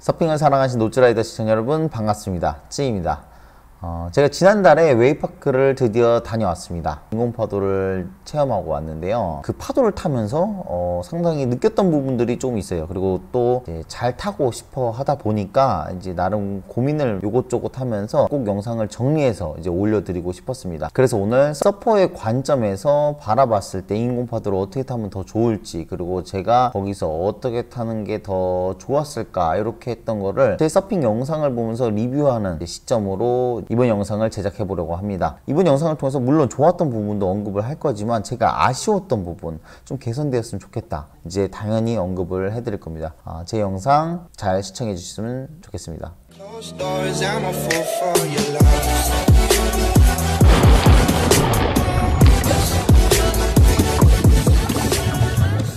서핑을 사랑하신 노즈라이더 시청자 여러분 반갑습니다. 찌입니다. 제가 지난달에 웨이파크를 드디어 다녀왔습니다. 인공파도를 체험하고 왔는데요. 그 파도를 타면서 상당히 느꼈던 부분들이 좀 있어요. 그리고 또 잘 타고 싶어 하다 보니까 이제 나름 고민을 요것저것 하면서 꼭 영상을 정리해서 이제 올려드리고 싶었습니다. 그래서 오늘 서퍼의 관점에서 바라봤을 때 인공파도를 어떻게 타면 더 좋을지, 그리고 제가 거기서 어떻게 타는 게 더 좋았을까, 이렇게 했던 거를 제 서핑 영상을 보면서 리뷰하는 시점으로 이번 영상을 제작해 보려고 합니다. 이번 영상을 통해서 물론 좋았던 부분도 언급을 할 거지만 제가 아쉬웠던 부분, 좀 개선되었으면 좋겠다, 이제 당연히 언급을 해드릴 겁니다. 제 영상 잘 시청해 주셨으면 좋겠습니다.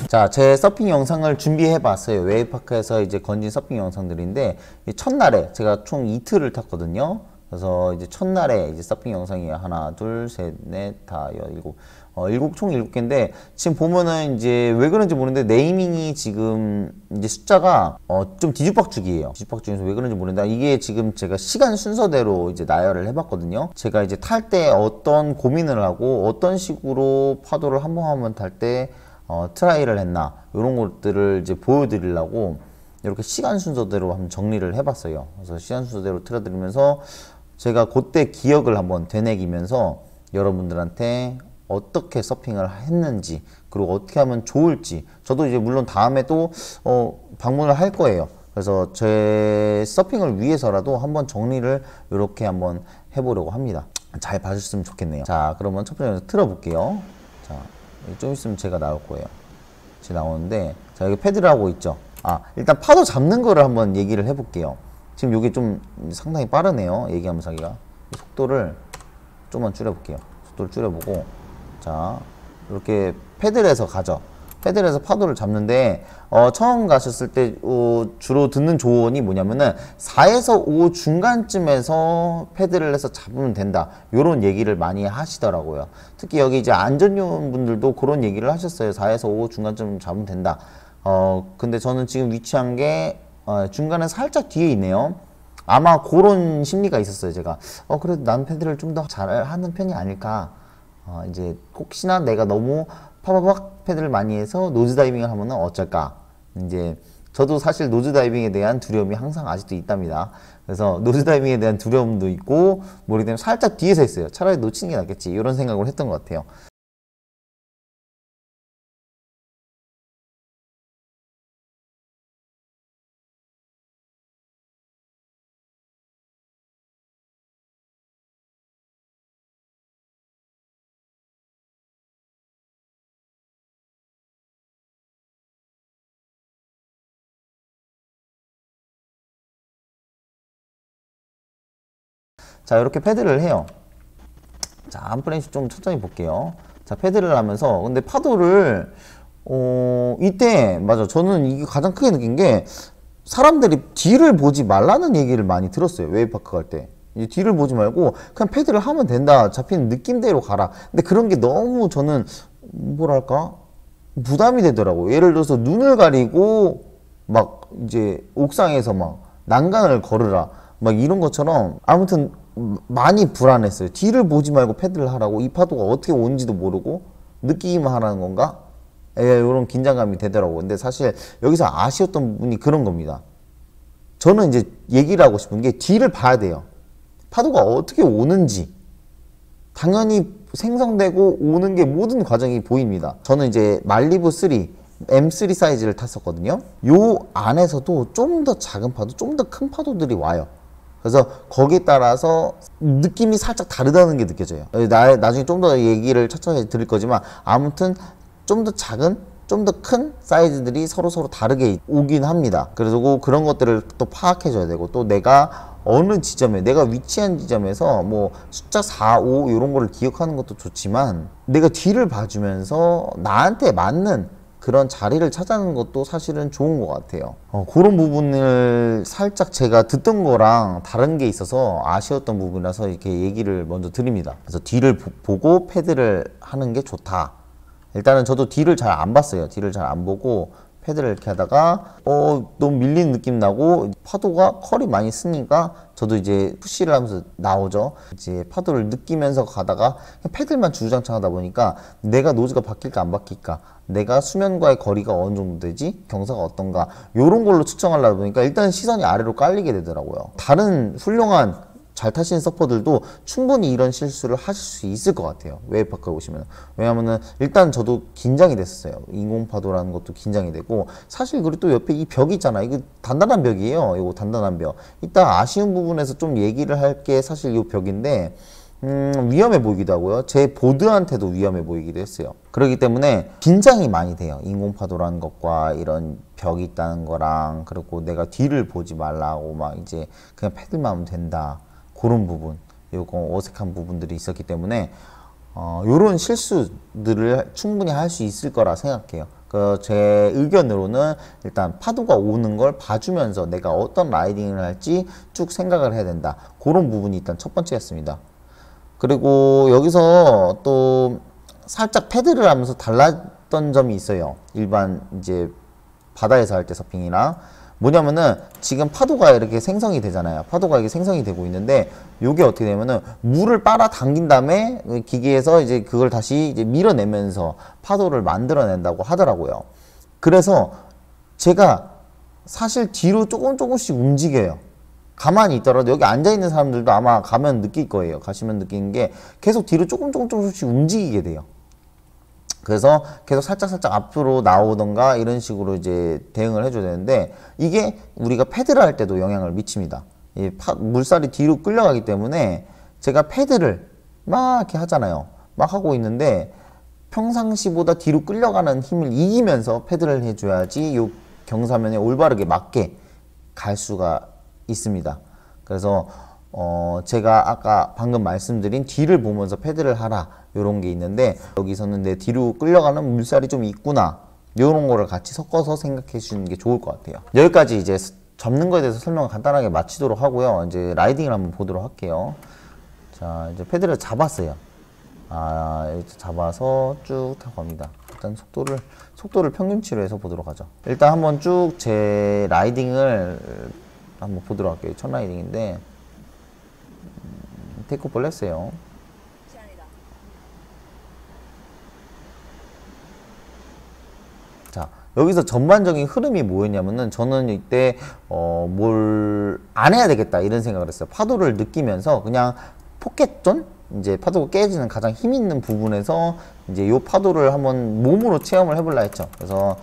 자, 제 서핑 영상을 준비해 봤어요. 웨이파크에서 이제 건진 서핑 영상들인데, 첫날에 제가 총 이틀을 탔거든요. 그래서 이제 첫날에 이제 서핑 영상이 하나, 둘, 셋, 넷, 다, 일곱, 총 7개인데, 지금 보면은 이제 왜 그런지 모르는데, 네이밍이 지금 이제 숫자가, 좀 뒤죽박죽이에요. 뒤죽박죽에서 왜 그런지 모르는데, 이게 지금 제가 시간 순서대로 이제 나열을 해봤거든요. 제가 이제 탈 때 어떤 고민을 하고, 어떤 식으로 파도를 한 번 탈 때, 트라이를 했나, 이런 것들을 이제 보여드리려고, 이렇게 시간 순서대로 한번 정리를 해봤어요. 그래서 시간 순서대로 틀어드리면서 제가 그때 기억을 한번 되새기면서 여러분들한테 어떻게 서핑을 했는지, 그리고 어떻게 하면 좋을지, 저도 이제 물론 다음에 또 방문을 할 거예요. 그래서 제 서핑을 위해서라도 한번 정리를 이렇게 한번 해보려고 합니다. 잘 봐주셨으면 좋겠네요. 자, 그러면 첫 번째 틀어볼게요. 자, 좀 있으면 제가 나올 거예요. 제가 나오는데, 자, 여기 패드를 하고 있죠. 일단 파도 잡는 거를 한번 얘기를 해볼게요. 지금 이게 좀 상당히 빠르네요. 얘기하면서 하기가. 속도를 좀만 줄여볼게요. 속도를 줄여보고, 자, 이렇게 패드를 해서 가죠. 패드를 해서 파도를 잡는데, 처음 가셨을 때 주로 듣는 조언이 뭐냐면은 4에서 5 중간쯤에서 패드를 해서 잡으면 된다, 요런 얘기를 많이 하시더라고요. 특히 여기 이제 안전요원 분들도 그런 얘기를 하셨어요. 4에서 5 중간쯤 잡으면 된다. 근데 저는 지금 위치한 게 중간에 살짝 뒤에 있네요. 아마 그런 심리가 있었어요. 제가 그래도 난 패드를 좀 더 잘하는 편이 아닐까, 이제 혹시나 내가 너무 파바박 패드를 많이 해서 노즈다이빙을 하면 어쩔까. 이제 저도 사실 노즈다이빙에 대한 두려움이 항상 아직도 있답니다. 그래서 노즈다이빙에 대한 두려움도 있고, 모르기 때문에 살짝 뒤에서 했어요. 차라리 놓치는 게 낫겠지, 이런 생각을 했던 것 같아요. 자, 이렇게 패드를 해요. 자, 한 프레임씩 좀 천천히 볼게요. 자, 패드를 하면서, 근데 파도를, 이때, 맞아. 저는 이게 가장 크게 느낀 게, 사람들이 뒤를 보지 말라는 얘기를 많이 들었어요. 웨이파크 갈 때. 이제 뒤를 보지 말고, 그냥 패드를 하면 된다, 잡히는 느낌대로 가라. 근데 그런 게 너무 저는, 뭐랄까? 부담이 되더라고요. 예를 들어서 눈을 가리고, 막, 이제, 옥상에서 막, 난간을 걸으라, 막 이런 것처럼, 아무튼, 많이 불안했어요. 뒤를 보지 말고 패드를 하라고, 이 파도가 어떻게 오는지도 모르고 느끼기만 하라는 건가? 이런 긴장감이 되더라고요. 근데 사실 여기서 아쉬웠던 부분이 그런 겁니다. 저는 이제 얘기를 하고 싶은 게, 뒤를 봐야 돼요. 파도가 어떻게 오는지 당연히 생성되고 오는 게 모든 과정이 보입니다. 저는 이제 말리부 3 M3 사이즈를 탔었거든요. 요 안에서도 좀 더 작은 파도, 좀 더 큰 파도들이 와요. 그래서 거기에 따라서 느낌이 살짝 다르다는 게 느껴져요. 나중에 좀 더 얘기를 차차히 드릴 거지만, 아무튼 좀 더 작은, 좀 더 큰 사이즈들이 서로 다르게 오긴 합니다. 그래서 그런 것들을 또 파악해줘야 되고, 또 내가 어느 지점에, 내가 위치한 지점에서 뭐 숫자 4, 5 이런 거를 기억하는 것도 좋지만, 내가 뒤를 봐주면서 나한테 맞는 그런 자리를 찾아내는 것도 사실은 좋은 것 같아요. 그런 부분을 살짝 제가 듣던 거랑 다른 게 있어서 아쉬웠던 부분이라서 이렇게 얘기를 먼저 드립니다. 그래서 뒤를 보고 패드를 하는 게 좋다. 일단은 저도 뒤를 잘 안 봤어요. 뒤를 잘 안 보고 패드를 이렇게 하다가 너무 밀리는 느낌 나고 파도가 컬이 많이 쓰니까 저도 이제 푸시를 하면서 나오죠. 이제 파도를 느끼면서 가다가 패들만 주구장창 하다 보니까 내가 노즈가 바뀔까 안 바뀔까, 내가 수면과의 거리가 어느 정도 되지, 경사가 어떤가, 요런 걸로 측정하려다 보니까 일단 시선이 아래로 깔리게 되더라고요. 다른 훌륭한 잘 타시는 서퍼들도 충분히 이런 실수를 하실 수 있을 것 같아요. 웨이브파크에 오시면. 왜냐면은 일단 저도 긴장이 됐어요. 인공파도라는 것도 긴장이 되고, 사실 그리고 또 옆에 이 벽이 있잖아. 이거 단단한 벽이에요. 이거 단단한 벽. 이따 아쉬운 부분에서 좀 얘기를 할 게 사실 이 벽인데, 위험해 보이기도 하고요. 제 보드한테도 위험해 보이기도 했어요. 그렇기 때문에 긴장이 많이 돼요. 인공파도라는 것과 이런 벽이 있다는 거랑, 그리고 내가 뒤를 보지 말라고 막 이제 그냥 패들만 하면 된다. 그런 부분, 요거 어색한 부분들이 있었기 때문에 요런 실수들을 충분히 할 수 있을 거라 생각해요. 제 의견으로는 일단 파도가 오는 걸 봐주면서 내가 어떤 라이딩을 할지 쭉 생각을 해야 된다. 그런 부분이 일단 첫 번째였습니다. 그리고 여기서 또 살짝 패드를 하면서 달랐던 점이 있어요. 일반 이제 바다에서 할 때 서핑이랑 뭐냐면은 지금 파도가 이렇게 생성이 되잖아요. 파도가 이게 생성이 되고 있는데 요게 어떻게 되면은 물을 빨아 당긴 다음에 기계에서 이제 그걸 다시 이제 밀어내면서 파도를 만들어낸다고 하더라고요. 그래서 제가 사실 뒤로 조금씩 움직여요. 가만히 있더라도 여기 앉아있는 사람들도 아마 가면 느낄 거예요. 가시면 느끼는 게 계속 뒤로 조금씩 움직이게 돼요. 그래서 계속 살짝 앞으로 나오던가 이런 식으로 이제 대응을 해줘야 되는데, 이게 우리가 패드를 할 때도 영향을 미칩니다. 이 물살이 뒤로 끌려가기 때문에 제가 패드를 막 이렇게 하잖아요. 막 하고 있는데 평상시보다 뒤로 끌려가는 힘을 이기면서 패드를 해줘야지 이 경사면에 올바르게 맞게 갈 수가 있습니다. 그래서 제가 아까 방금 말씀드린 뒤를 보면서 패드를 하라, 요런 게 있는데, 여기서는 내 뒤로 끌려가는 물살이 좀 있구나, 요런 거를 같이 섞어서 생각해 주시는 게 좋을 것 같아요. 여기까지 이제 접는 거에 대해서 설명을 간단하게 마치도록 하고요. 이제 라이딩을 한번 보도록 할게요. 자, 이제 패드를 잡았어요. 이렇게 잡아서 쭉 타고 갑니다. 일단 속도를 평균치로 해서 보도록 하죠. 일단 한번 쭉 제 라이딩을 한번 보도록 할게요. 첫 라이딩인데, 테이크오프를 했어요. 자, 여기서 전반적인 흐름이 뭐였냐면은, 저는 이때 뭘 안 해야 되겠다 이런 생각을 했어요. 파도를 느끼면서 그냥 포켓존, 이제 파도가 깨지는 가장 힘 있는 부분에서 이제 요 파도를 한번 몸으로 체험을 해볼라 했죠. 그래서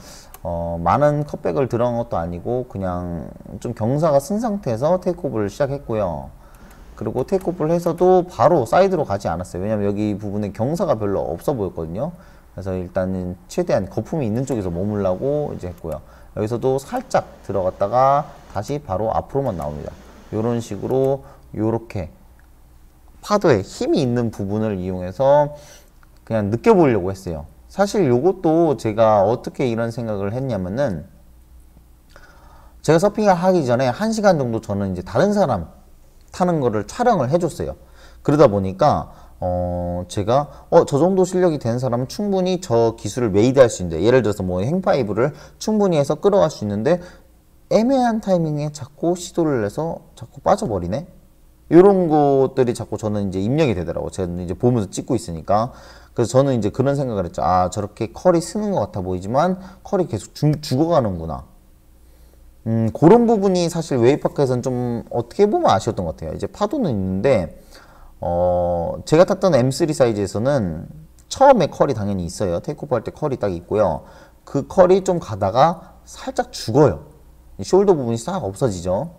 많은 컷백을 들어간 것도 아니고 그냥 좀 경사가 쓴 상태에서 테이크오프를 시작했고요. 그리고 테이크오프를 해서도 바로 사이드로 가지 않았어요. 왜냐면 여기 부분에 경사가 별로 없어 보였거든요. 그래서 일단은 최대한 거품이 있는 쪽에서 머물라고 이제 했고요. 여기서도 살짝 들어갔다가 다시 바로 앞으로만 나옵니다. 이런 식으로 요렇게 파도에 힘이 있는 부분을 이용해서 그냥 느껴보려고 했어요. 사실 요것도 제가 어떻게 이런 생각을 했냐면은, 제가 서핑을 하기 전에 1시간 정도 저는 이제 다른 사람 타는 거를 촬영을 해줬어요. 그러다 보니까 제가 저 정도 실력이 되는 사람은 충분히 저 기술을 메이드할 수 있는데, 예를 들어서 뭐 행파이브를 충분히 해서 끌어갈 수 있는데 애매한 타이밍에 자꾸 시도를 해서 자꾸 빠져버리네, 이런 것들이 자꾸 저는 이제 입력이 되더라고요. 제가 이제 보면서 찍고 있으니까. 그래서 저는 이제 그런 생각을 했죠. 저렇게 컬이 쓰는 것 같아 보이지만 컬이 계속 죽어가는구나. 그런 부분이 사실 웨이브파크에서는 좀 어떻게 보면 아쉬웠던 것 같아요. 이제 파도는 있는데 제가 탔던 M3 사이즈에서는 처음에 컬이 당연히 있어요. 테이크오프 할 때 컬이 딱 있고요. 그 컬이 좀 가다가 살짝 죽어요. 숄더 부분이 싹 없어지죠.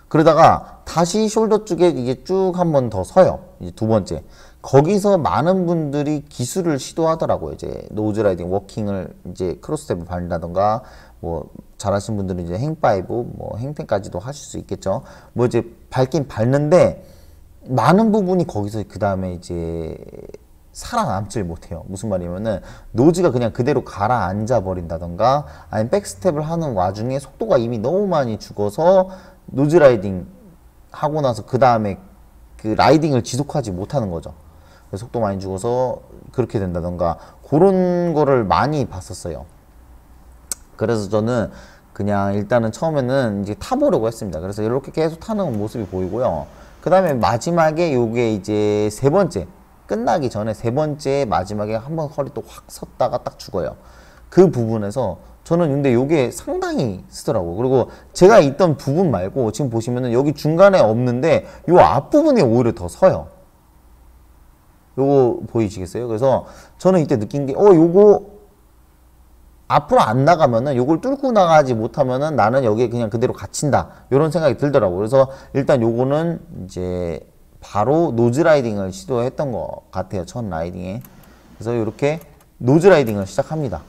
그러다가 다시 숄더 쪽에 이게 쭉 한 번 더 서요. 이제 두 번째. 거기서 많은 분들이 기술을 시도하더라고요. 이제 노즈라이딩, 워킹을 이제 크로스텝을 밟는다던가, 뭐 잘하신 분들은 이제 행파이브, 뭐 행텐까지도 하실 수 있겠죠. 뭐 이제 밟긴 밟는데 많은 부분이 거기서 그 다음에 이제 살아남질 못해요. 무슨 말이냐면은 노즈가 그냥 그대로 가라앉아 버린다던가, 아니면 백스텝을 하는 와중에 속도가 이미 너무 많이 죽어서 노즈 라이딩 하고 나서 그 다음에 그 라이딩을 지속하지 못하는 거죠. 속도 많이 죽어서 그렇게 된다던가, 그런 거를 많이 봤었어요. 그래서 저는 그냥 일단은 처음에는 이제 타보려고 했습니다. 그래서 이렇게 계속 타는 모습이 보이고요. 그 다음에 마지막에 요게 이제 세 번째, 끝나기 전에 세 번째 마지막에 한번 허리 또 확 섰다가 딱 죽어요. 그 부분에서 저는 근데 요게 상당히 쓰더라고요. 그리고 제가 있던 부분 말고 지금 보시면은 여기 중간에 없는데 요 앞부분이 오히려 더 서요. 요거 보이시겠어요? 그래서 저는 이때 느낀 게 요거 앞으로 안 나가면은 요걸 뚫고 나가지 못하면은 나는 여기에 그냥 그대로 갇힌다. 요런 생각이 들더라고요. 그래서 일단 요거는 이제 바로 노즈 라이딩을 시도했던 것 같아요. 첫 라이딩에. 그래서 이렇게 노즈 라이딩을 시작합니다.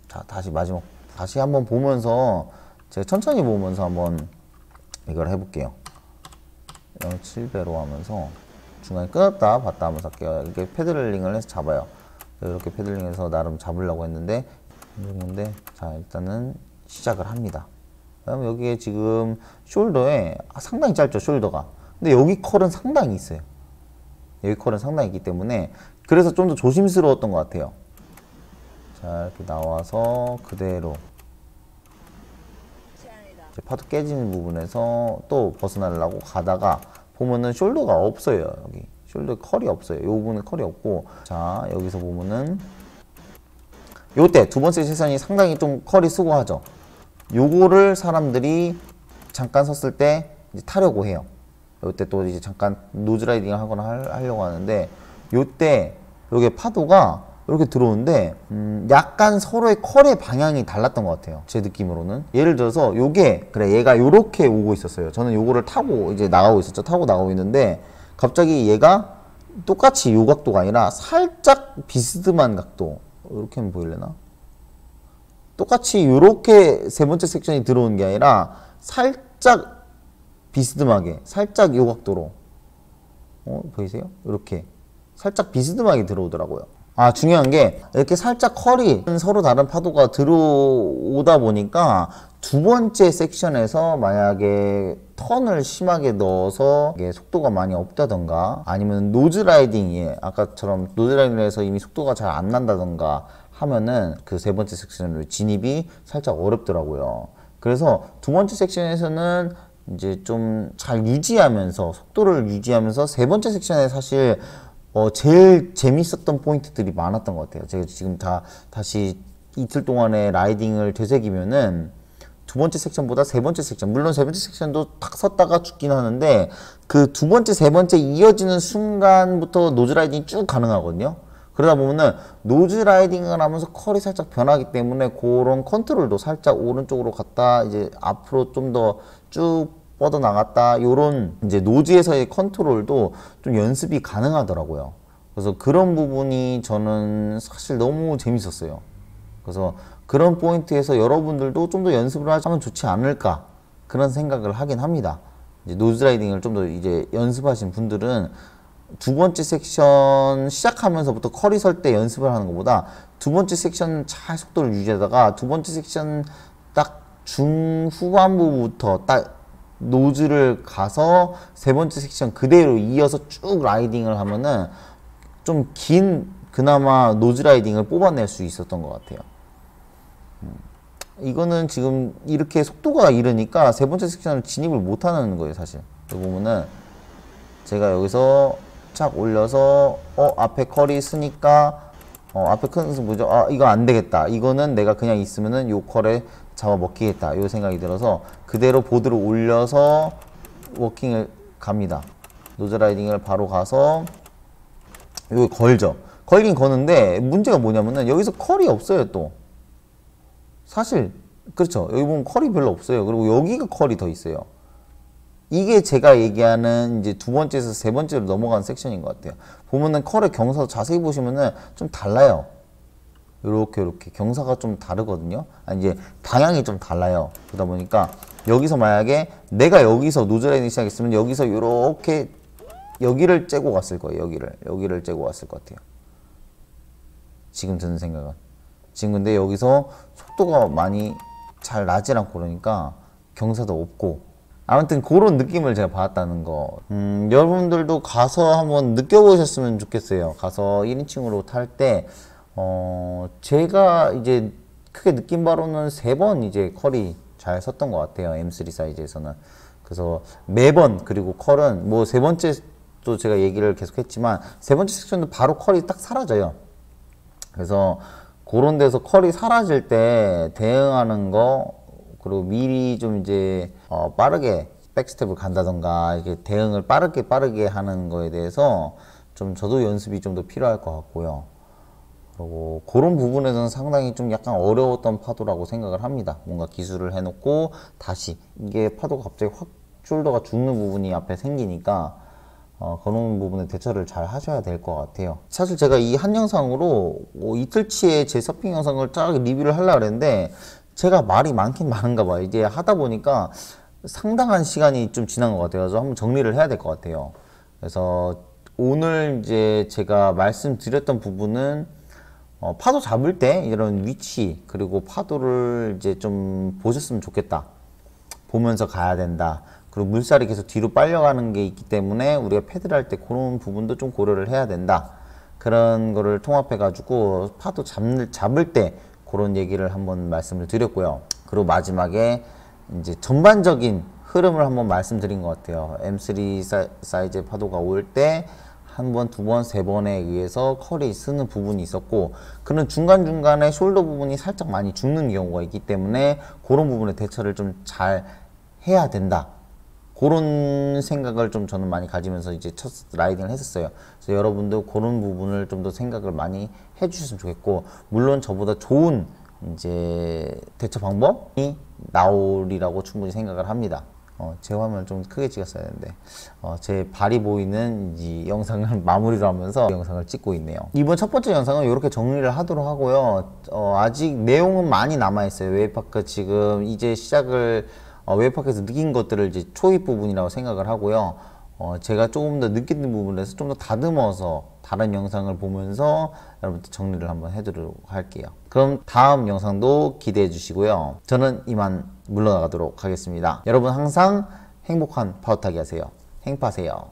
자, 다시 마지막 다시 한번 보면서 제가 천천히 보면서 한번 이걸 해볼게요. 0.7배로 하면서 중간에 끊었다 봤다 하면서 할게요. 이렇게 패들링을 해서 잡아요. 이렇게 패들링해서 나름 잡으려고 했는데 자 일단은 시작을 합니다. 그다음에 여기에 지금 숄더에 상당히 짧죠, 숄더가. 근데 여기 컬은 상당히 있어요. 여기 컬은 상당히 있기 때문에 그래서 좀 더 조심스러웠던 것 같아요. 자 이렇게 나와서 그대로 이제 파도 깨지는 부분에서 또 벗어나려고 가다가 보면은 숄더가 없어요. 여기 숄더 컬이 없어요. 이 부분에 컬이 없고, 자 여기서 보면은 요때 두 번째 세션이 상당히 좀 컬이 수고하죠. 요거를 사람들이 잠깐 섰을 때 이제 타려고 해요. 요때 또 이제 잠깐 노즈라이딩을 하거나 하려고 하는데, 요때 요게 파도가 이렇게 들어오는데 약간 서로의 컬의 방향이 달랐던 것 같아요. 제 느낌으로는. 예를 들어서 요게 그래 얘가 요렇게 오고 있었어요. 저는 요거를 타고 이제 나가고 있었죠. 타고 나가고 있는데 갑자기 얘가 똑같이 요 각도가 아니라 살짝 비스듬한 각도, 이렇게 하면 보이려나? 똑같이 요렇게 세 번째 섹션이 들어오는 게 아니라 살짝 비스듬하게 살짝 요 각도로 보이세요? 이렇게 살짝 비스듬하게 들어오더라고요. 아, 중요한 게 이렇게 살짝 컬이 서로 다른 파도가 들어오다 보니까 두 번째 섹션에서 만약에 턴을 심하게 넣어서 이게 속도가 많이 없다던가 아니면 노즈라이딩이 아까처럼 노즈라이딩을 해서 이미 속도가 잘 안 난다던가 하면은 그 세 번째 섹션으로 진입이 살짝 어렵더라고요. 그래서 두 번째 섹션에서는 이제 좀 잘 유지하면서 속도를 유지하면서 세 번째 섹션에 사실 제일 재밌었던 포인트들이 많았던 것 같아요. 제가 지금 다시 이틀 동안의 라이딩을 되새기면은 두 번째 섹션보다 세 번째 섹션, 물론 세 번째 섹션도 탁 섰다가 죽긴 하는데 그 두 번째, 세 번째 이어지는 순간부터 노즈 라이딩이 쭉 가능하거든요. 그러다 보면은 노즈 라이딩을 하면서 컬이 살짝 변하기 때문에 그런 컨트롤도 살짝 오른쪽으로 갔다 이제 앞으로 좀 더 쭉 뻗어 나갔다, 요런 이제 노즈에서의 컨트롤도 좀 연습이 가능하더라고요. 그래서 그런 부분이 저는 사실 너무 재밌었어요. 그래서 그런 포인트에서 여러분들도 좀 더 연습을 하면 좋지 않을까, 그런 생각을 하긴 합니다. 이제 노즈 라이딩을 좀 더 이제 연습하신 분들은 두 번째 섹션 시작하면서부터 컬이 설 때 연습을 하는 것보다 두 번째 섹션 잘 속도를 유지하다가 두 번째 sek션 딱 중후반부부터 딱 노즈를 가서 세 번째 섹션 그대로 이어서 쭉 라이딩을 하면은 좀 긴 그나마 노즈 라이딩을 뽑아낼 수 있었던 것 같아요. 이거는 지금 이렇게 속도가 이르니까 세 번째 섹션을 진입을 못하는 거예요, 사실. 여기 보면은 제가 여기서 착 올려서 앞에 컬이 있으니까 앞에 큰 뭐죠? 아, 이거 안 되겠다. 이거는 내가 그냥 있으면은 요 컬에 잡아 먹히겠다. 요 생각이 들어서 그대로 보드를 올려서 워킹을 갑니다. 노즈 라이딩을 바로 가서 여기 걸죠. 걸긴 거는데 문제가 뭐냐면은 여기서 컬이 없어요, 또. 사실 그렇죠. 여기 보면 컬이 별로 없어요. 그리고 여기가 컬이 더 있어요. 이게 제가 얘기하는 이제 두 번째에서 세 번째로 넘어가는 섹션인 것 같아요. 보면은 컬의 경사도 자세히 보시면은 좀 달라요. 요렇게 경사가 좀 다르거든요. 아니, 이제 방향이 좀 달라요. 그러다 보니까 여기서 만약에 내가 여기서 노즈 라이딩 시작했으면 여기서 요렇게 여기를 째고 갔을 거예요. 여기를 째고 갔을 것 같아요. 지금 드는 생각은. 지금 근데 여기서 속도가 많이 잘 나질 않고 그러니까 경사도 없고, 아무튼 그런 느낌을 제가 받았다는 거. 여러분들도 가서 한번 느껴보셨으면 좋겠어요. 가서 1인칭으로 탈 때 제가 이제 크게 느낀 바로는 3번 이제 컬이 잘 섰던 것 같아요. M3 사이즈에서는. 그래서 매번, 그리고 컬은 뭐 3번째도 제가 얘기를 계속 했지만 3번째 섹션도 바로 컬이 딱 사라져요. 그래서 그런 데서 컬이 사라질 때 대응하는 거, 그리고 미리 좀 이제 빠르게 백스텝을 간다던가 이렇게 대응을 빠르게 하는 거에 대해서 좀 저도 연습이 좀 더 필요할 것 같고요. 그리고 그런 부분에서는 상당히 좀 약간 어려웠던 파도라고 생각을 합니다. 뭔가 기술을 해놓고 다시 이게 파도가 갑자기 확 숄더가 죽는 부분이 앞에 생기니까 그런 부분에 대처를 잘 하셔야 될 것 같아요. 사실 제가 이 한 영상으로 이틀치의 제 서핑 영상을 쫙 리뷰를 하려고 했는데 제가 말이 많긴 많은가 봐요. 이제 하다 보니까 상당한 시간이 좀 지난 것 같아요. 그래서 한번 정리를 해야 될 것 같아요. 그래서 오늘 이제 제가 말씀드렸던 부분은 파도 잡을 때 이런 위치, 그리고 파도를 이제 좀 보셨으면 좋겠다. 보면서 가야 된다. 그리고 물살이 계속 뒤로 빨려가는 게 있기 때문에 우리가 패드를 할 때 그런 부분도 좀 고려를 해야 된다. 그런 거를 통합해 가지고 파도 잡을 때 그런 얘기를 한번 말씀을 드렸고요. 그리고 마지막에 이제 전반적인 흐름을 한번 말씀드린 것 같아요. M3 사이즈의 파도가 올 때 한 번, 두 번, 세 번에 의해서 컬이 쓰는 부분이 있었고, 그런 중간중간에 숄더 부분이 살짝 많이 죽는 경우가 있기 때문에 그런 부분에 대처를 좀 잘 해야 된다. 그런 생각을 좀 저는 많이 가지면서 이제 첫 라이딩을 했었어요. 그래서 여러분도 그런 부분을 좀 더 생각을 많이 해주셨으면 좋겠고, 물론 저보다 좋은 이제 대처 방법이 나오리라고 충분히 생각을 합니다. 제 화면을 좀 크게 찍었어야 되는데 제 발이 보이는 이 영상을 마무리를 하면서 영상을 찍고 있네요. 이번 첫 번째 영상은 이렇게 정리를 하도록 하고요. 아직 내용은 많이 남아있어요. 웨이파크 지금 이제 시작을 웨이파크에서 느낀 것들을 이제 초입 부분이라고 생각을 하고요. 제가 조금 더 느끼는 부분에서 좀 더 다듬어서 다른 영상을 보면서 여러분들 정리를 한번 해드리도록 할게요. 그럼 다음 영상도 기대해 주시고요. 저는 이만 물러나가도록 하겠습니다. 여러분 항상 행복한 파도타기 하세요. 행파세요.